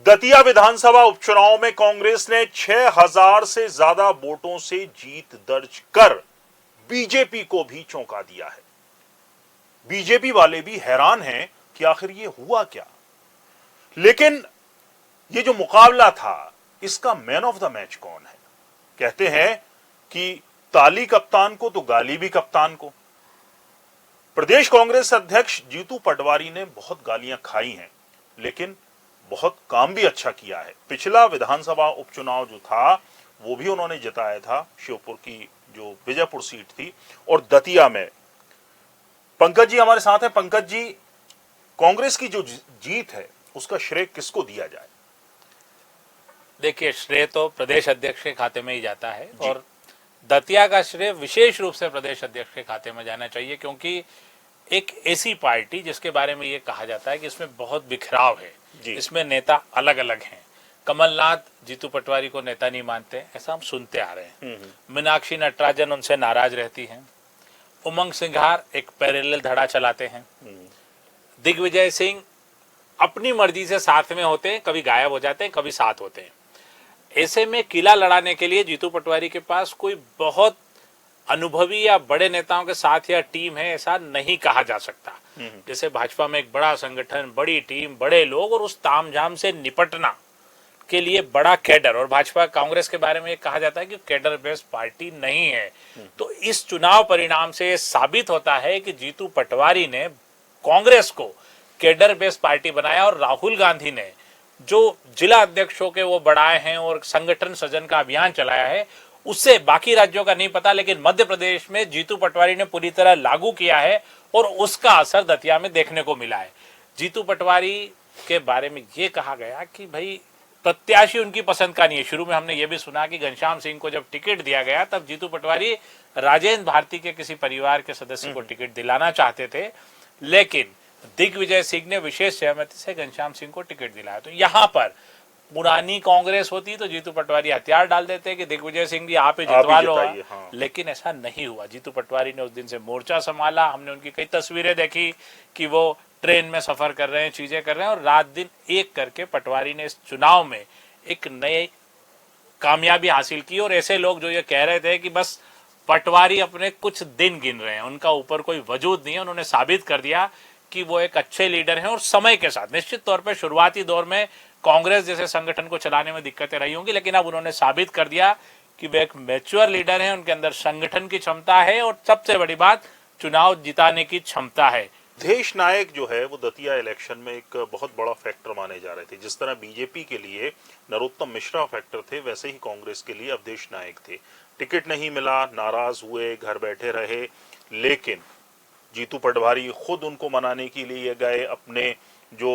दतिया विधानसभा उपचुनाव में कांग्रेस ने 6000 से ज्यादा वोटों से जीत दर्ज कर बीजेपी को भी चौंका दिया है। बीजेपी वाले भी हैरान हैं कि आखिर ये हुआ क्या। लेकिन ये जो मुकाबला था, इसका मैन ऑफ द मैच कौन है? कहते हैं कि ताली कप्तान को तो गाली भी कप्तान को। प्रदेश कांग्रेस अध्यक्ष जीतू पटवारी ने बहुत गालियां खाई हैं, लेकिन बहुत काम भी अच्छा किया है। पिछला विधानसभा उपचुनाव जो था वो भी उन्होंने जिताया था, श्योपुर की जो विजयपुर सीट थी, और दतिया में। पंकज जी हमारे साथ हैं। पंकज जी, कांग्रेस की जो जीत है उसका श्रेय किसको दिया जाए? देखिए, श्रेय तो प्रदेश अध्यक्ष के खाते में ही जाता है और दतिया का श्रेय विशेष रूप से प्रदेश अध्यक्ष के खाते में जाना चाहिए, क्योंकि एक ऐसी पार्टी जिसके बारे में ये कहा जाता है कि इसमें बहुत बिखराव है, इसमें नेता अलग अलग हैं। कमलनाथ जीतू पटवारी को नेता नहीं मानते, ऐसा हम सुनते आ रहे हैं। मीनाक्षी नटराजन उनसे नाराज रहती हैं। उमंग सिंघार एक पैरेलल धड़ा चलाते हैं। दिग्विजय सिंह अपनी मर्जी से साथ में होते हैं, कभी गायब हो जाते हैं, कभी साथ होते हैं। ऐसे में किला लड़ाने के लिए जीतू पटवारी के पास कोई बहुत अनुभवी या बड़े नेताओं के साथ या टीम है, ऐसा नहीं कहा जा सकता। जैसे भाजपा में एक बड़ा संगठन, बड़ी टीम, बड़े लोग और उस तामझाम से निपटना के लिए बड़ा कैडर, और भाजपा कांग्रेस के बारे में कहा जाता है कि कैडर बेस्ड पार्टी नहीं है। तो इस चुनाव परिणाम से साबित होता है कि जीतू पटवारी ने कांग्रेस को कैडर बेस्ड पार्टी बनाया और राहुल गांधी ने जो जिला अध्यक्षों के वो बढ़ाए हैं और संगठन सृजन का अभियान चलाया है, उससे बाकी राज्यों का नहीं पता, लेकिन मध्य प्रदेश में जीतू पटवारी ने पूरी तरह लागू किया है और उसका असर दतिया में देखने को मिला है। जीतू पटवारी के बारे में ये कहा गया कि भाई प्रत्याशी उनकी पसंद का नहीं है। शुरू में हमने ये भी सुना कि घनश्याम सिंह को जब टिकट दिया गया तब जीतू पटवारी राजेंद्र भारती के किसी परिवार के सदस्य को टिकट दिलाना चाहते थे, लेकिन दिग्विजय सिंह ने विशेष सहमति से घनश्याम सिंह को टिकट दिलाया। तो यहाँ पर पुरानी कांग्रेस होती तो जीतू पटवारी हथियार डाल देते कि दिग्विजय सिंह जी आप ही जितवा लो। हाँ। लेकिन ऐसा नहीं हुआ। जीतू पटवारी ने उस दिन से मोर्चा संभाला। हमने उनकी कई तस्वीरें देखी कि वो ट्रेन में सफर कर रहे हैं, चीजें कर रहे हैं, और रात दिन एक करके पटवारी ने इस चुनाव में एक नई कामयाबी हासिल की। और ऐसे लोग जो ये कह रहे थे कि बस पटवारी अपने कुछ दिन गिन रहे हैं, उनका ऊपर कोई वजूद नहीं है, उन्होंने साबित कर दिया कि वो एक अच्छे लीडर हैं। और समय के साथ निश्चित तौर पर शुरुआती दौर में कांग्रेस जैसे संगठन को चलाने में दिक्कतें रही होंगी, लेकिन अब उन्होंने साबित कर दिया कि वे एक मैच्योर लीडर हैं, उनके अंदर संगठन की क्षमता है और सबसे बड़ी बात चुनाव जिताने की क्षमता है। अवधेश नायक जो है वो दतिया इलेक्शन में एक बहुत बड़ा फैक्टर माने जा रहे थे। जिस तरह बीजेपी के लिए नरोत्तम मिश्रा फैक्टर थे, वैसे ही कांग्रेस के लिए अवधेश नायक थे। टिकट नहीं मिला, नाराज हुए, घर बैठे रहे, लेकिन जीतू पटवारी खुद उनको मनाने के लिए गए, अपने जो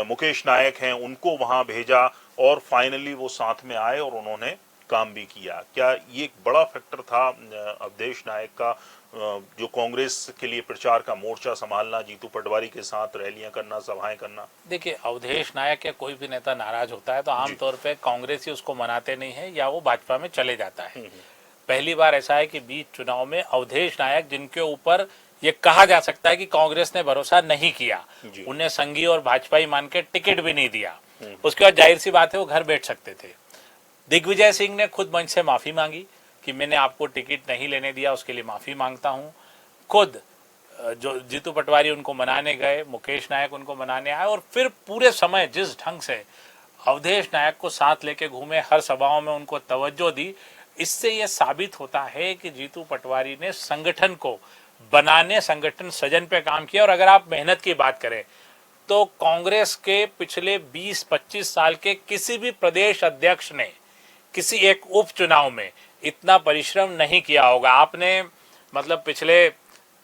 मुकेश नायक हैं उनको वहां भेजा और फाइनली वो साथ में आए और उन्होंने काम भी किया। क्या ये एक बड़ा फैक्टर था अवधेश नायक का, जो कांग्रेस के लिए प्रचार का मोर्चा संभालना, जीतू पटवारी के साथ रैलियां करना, सभाएं करना? देखिए, अवधेश नायक या कोई भी नेता नाराज होता है तो आमतौर पे कांग्रेस ही उसको मनाते नहीं है या वो भाजपा में चले जाता है। पहली बार ऐसा है कि बीच चुनाव में अवधेश नायक, जिनके ऊपर ये कहा जा सकता है कि कांग्रेस ने भरोसा नहीं किया, उन्हें संघी और भाजपाई मान के टिकट भी नहीं दिया, उसके बाद जाहिर सी बात है वो घर बैठ सकते थे। दिग्विजय सिंह ने खुद मंच से माफी मांगी कि मैंने आपको टिकट नहीं लेने दिया, उसके लिए माफी मांगता हूं। खुद जो जीतू पटवारी उनको मनाने गए, मुकेश नायक उनको मनाने आए, और फिर पूरे समय जिस ढंग से अवधेश नायक को साथ लेके घूमे, हर सभाओं में उनको तवज्जो दी, इससे यह साबित होता है कि जीतू पटवारी ने संगठन को बनाने, संगठन सृजन पे काम किया। और अगर आप मेहनत की बात करें तो कांग्रेस के पिछले 20-25 साल के किसी भी प्रदेश अध्यक्ष ने किसी एक उपचुनाव में इतना परिश्रम नहीं किया होगा। आपने मतलब पिछले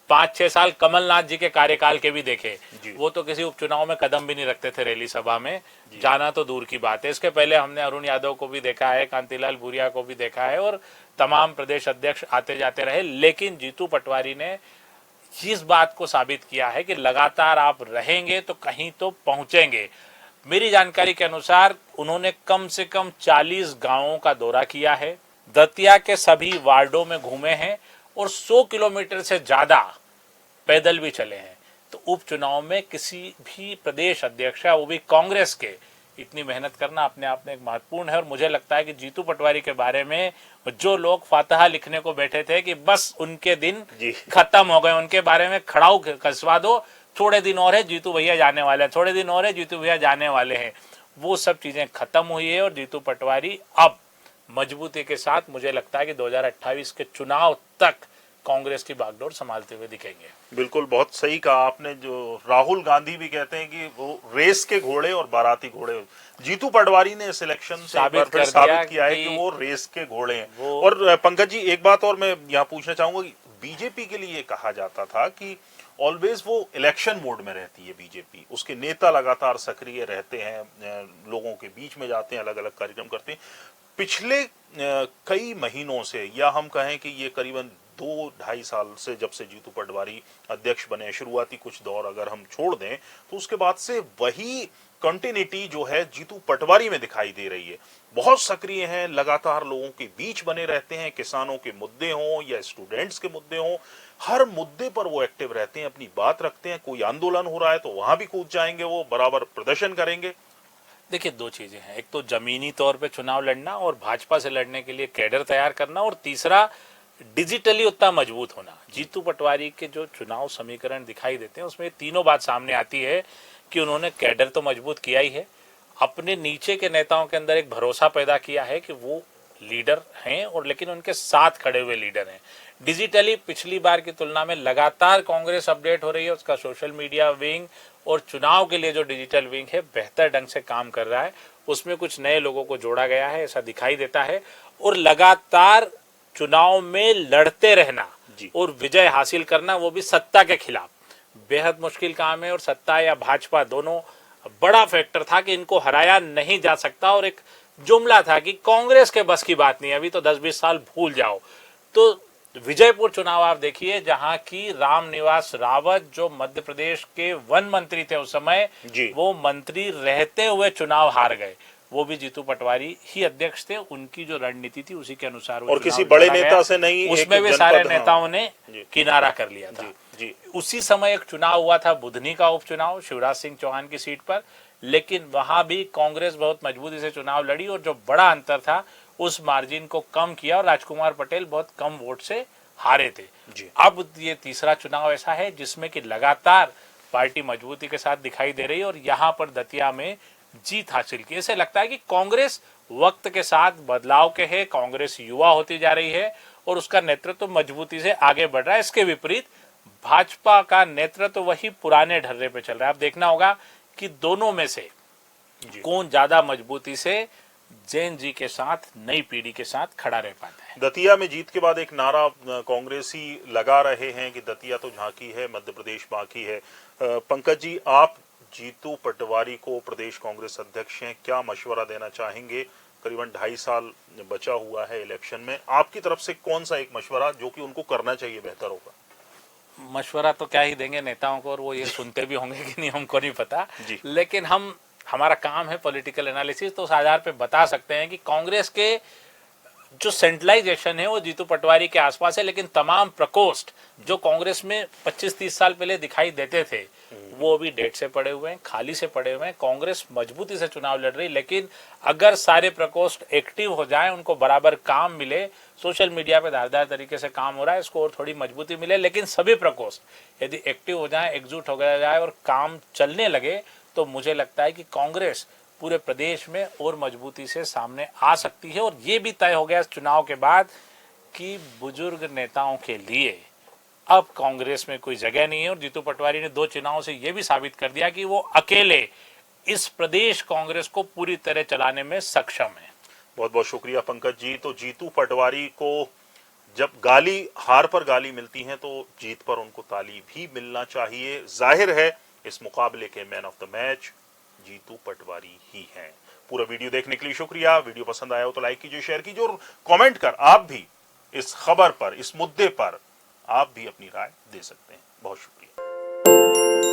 5-6 साल कमलनाथ जी के कार्यकाल के भी देखे, वो तो किसी उपचुनाव में कदम भी नहीं रखते थे, रैली सभा में जाना तो दूर की बात है। इसके पहले हमने अरुण यादव को भी देखा है, कांतिलाल भूरिया को भी देखा है, और तमाम प्रदेश अध्यक्ष आते जाते रहे। लेकिन जीतू पटवारी ने इस बात को साबित किया है कि लगातार आप रहेंगे तो कहीं तो पहुंचेंगे। मेरी जानकारी के अनुसार उन्होंने कम से कम 40 गांवों का दौरा किया है, दतिया के सभी वार्डों में घूमे हैं और 100 किलोमीटर से ज्यादा पैदल भी चले हैं। तो उपचुनाव में किसी भी प्रदेश अध्यक्ष, वो भी कांग्रेस के, इतनी मेहनत करना अपने आप में एक महत्वपूर्ण है। और मुझे लगता है कि जीतू पटवारी के बारे में जो लोग फातहा लिखने को बैठे थे कि बस उनके दिन खत्म हो गए, उनके बारे में खड़ाऊ कसवा दो, थोड़े दिन और है जीतू भैया जाने वाले हैं, थोड़े दिन और है जीतू भैया जाने वाले हैं, वो सब चीजें खत्म हुई है। और जीतू पटवारी अब मजबूती के साथ मुझे लगता है कि 2028 के चुनाव तक कांग्रेस की बागडोर संभालते हुए दिखेंगे। बिल्कुल, बहुत सही कहा आपने। जो राहुल गांधी भी कहते हैं कि वो रेस के घोड़े और बाराती घोड़े, जीतू पटवारी ने इस इलेक्शन से एक बार फिर साबित किया है कि वो रेस के घोड़े हैं। और पंकज जी, एक बात और मैं यहाँ पूछना चाहूंगा कि बीजेपी के लिए कहा जाता था कि ऑलवेज वो इलेक्शन मोड में रहती है बीजेपी, उसके नेता लगातार सक्रिय रहते हैं, लोगों के बीच में जाते हैं, अलग अलग कार्यक्रम करते हैं। पिछले कई महीनों से, या हम कहें कि ये करीबन 2-2.5 साल से, जब से जीतू पटवारी अध्यक्ष बने, शुरुआती कुछ दौर अगर हम छोड़ दें तो उसके बाद से वही कंटिन्यूटी जो है जीतू पटवारी में दिखाई दे रही है। बहुत सक्रिय हैं, लगातार लोगों के बीच बने रहते हैं, किसानों के मुद्दे हों या स्टूडेंट्स के मुद्दे हों, हर मुद्दे पर वो एक्टिव रहते हैं, अपनी बात रखते हैं। कोई आंदोलन हो रहा है तो वहां भी कूद जाएंगे, वो बराबर प्रदर्शन करेंगे। देखिए, दो चीजें हैं, एक तो जमीनी तौर पे चुनाव लड़ना और भाजपा से लड़ने के लिए कैडर तैयार करना, और तीसरा डिजिटली उतना मजबूत होना। जीतू पटवारी के जो चुनाव समीकरण दिखाई देते हैं उसमें तीनों बात सामने आती है कि उन्होंने कैडर तो मजबूत किया ही है, अपने नीचे के नेताओं के अंदर एक भरोसा पैदा किया है कि वो लीडर हैं, और लेकिन उनके साथ खड़े हुए लीडर हैं। डिजिटली पिछली बार की तुलना में लगातार कांग्रेस अपडेट हो रही है, उसका सोशल मीडिया विंग और चुनाव के लिए जो डिजिटल विंग है बेहतर ढंग से काम कर रहा है। उसमें कुछ नए लोगों को जोड़ा गया है, ऐसा दिखाई देता है। और लगातार चुनाव में लड़ते रहना और विजय हासिल करना, वो भी सत्ता के खिलाफ, बेहद मुश्किल काम है। और सत्ता या भाजपा दोनों बड़ा फैक्टर था कि इनको हराया नहीं जा सकता, और एक जुमला था कि कांग्रेस के बस की बात नहीं, अभी तो 10-20 साल भूल जाओ। तो विजयपुर चुनाव आप देखिए, जहां की रामनिवास रावत जो मध्य प्रदेश के वन मंत्री थे उस समय, वो मंत्री रहते हुए चुनाव हार गए। वो भी जीतू पटवारी ही अध्यक्ष थे, उनकी जो रणनीति थी उसी के अनुसार और किसी बड़े नेता से नहीं, उसमें भी सारे नेताओं ने किनारा कर लिया था। उसी समय एक चुनाव हुआ था बुधनी का उपचुनाव शिवराज सिंह चौहान की सीट पर, लेकिन वहां भी कांग्रेस बहुत मजबूती से चुनाव लड़ी और जो बड़ा अंतर था उस मार्जिन को कम किया और राजकुमार पटेल बहुत कम वोट से हारे थे। अब ये तीसरा चुनाव ऐसा है जिसमें कि लगातार पार्टी मजबूती के साथ दिखाई दे रही है और यहाँ पर दतिया में जीत हासिल की। ऐसे लगता है कि कांग्रेस वक्त के साथ बदलाव के है, कांग्रेस युवा होती जा रही है और उसका नेतृत्व मजबूती से आगे बढ़ रहा है। इसके विपरीत भाजपा का नेतृत्व वही पुराने ढर्रे पे चल रहा है। अब देखना होगा कि दोनों में से कौन ज्यादा मजबूती से जैन जी के साथ, नई पीढ़ी के साथ खड़ा रह पाता है। दतिया में जीत के बाद एक नारा कांग्रेसी लगा रहे हैं कि दतिया तो झांकी है, मध्य प्रदेश बाकी है। पंकज जी, आप जीतू पटवारी को प्रदेश कांग्रेस अध्यक्ष हैं, क्या मशवरा देना चाहेंगे? करीबन 2.5 साल बचा हुआ है इलेक्शन में, आपकी तरफ से कौन सा एक मशवरा जो कि उनको करना चाहिए बेहतर होगा? मशवरा तो क्या ही देंगे नेताओं को, और वो ये सुनते भी होंगे कि नहीं हमको नहीं पता, लेकिन हमारा काम है पॉलिटिकल एनालिसिस, तो उस आधार पे बता सकते हैं कि कांग्रेस के जो सेंट्रलाइजेशन है वो जीतू पटवारी के आसपास है, लेकिन तमाम प्रकोष्ठ जो कांग्रेस में 25-30 साल पहले दिखाई देते थे वो अभी डेट से पड़े हुए हैं, खाली से पड़े हुए हैं। कांग्रेस मजबूती से चुनाव लड़ रही, लेकिन अगर सारे प्रकोष्ठ एक्टिव हो जाएं, उनको बराबर काम मिले, सोशल मीडिया पे धारदार तरीके से काम हो रहा है, इसको और थोड़ी मजबूती मिले, लेकिन सभी प्रकोष्ठ यदि एक्टिव हो जाए, एकजुट हो गया जाए और काम चलने लगे, तो मुझे लगता है कि कांग्रेस पूरे प्रदेश में और मजबूती से सामने आ सकती है। और ये भी तय हो गया इस चुनाव के बाद कि बुजुर्ग नेताओं के लिए अब कांग्रेस में कोई जगह नहीं है, और जीतू पटवारी ने 2 चुनावों से यह भी साबित कर दिया कि वो अकेले इस प्रदेश कांग्रेस को पूरी तरह चलाने में सक्षम है। बहुत बहुत शुक्रिया पंकज जी। तो जीतू पटवारी को जब हार पर गाली मिलती है तो जीत पर उनको ताली भी मिलना चाहिए। जाहिर है इस मुकाबले के man of the match Jitu Patwari ही हैं। पूरा वीडियो देखने के लिए शुक्रिया। वीडियो पसंद आया हो तो लाइक कीजिए, शेयर कीजिए और कमेंट कर आप भी इस खबर पर, इस मुद्दे पर आप भी अपनी राय दे सकते हैं। बहुत शुक्रिया।